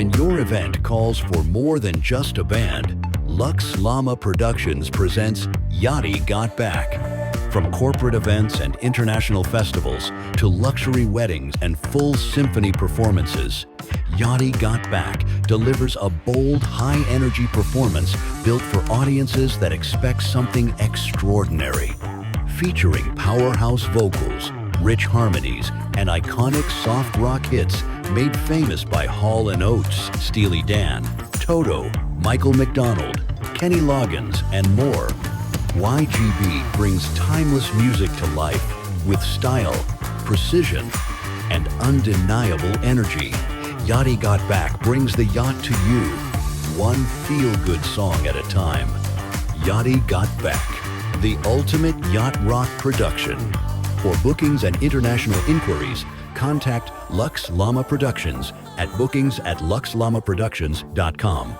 When your event calls for more than just a band, Lux Llama Productions presents Yachty Got Back. From corporate events and international festivals to luxury weddings and full symphony performances, Yachty Got Back delivers a bold, high-energy performance built for audiences that expect something extraordinary. Featuring powerhouse vocals, rich harmonies, and iconic soft rock hits made famous by Hall & Oates, Steely Dan, Toto, McDonald, Kenny Loggins, and more. YGB brings timeless music to life with style, precision, and undeniable energy. Yachty Got Back brings the yacht to you, one feel-good song at a time. Yachty Got Back, the ultimate yacht rock production. For bookings and international inquiries, contact Lux Llama Productions at bookings@luxllamaproductions.com.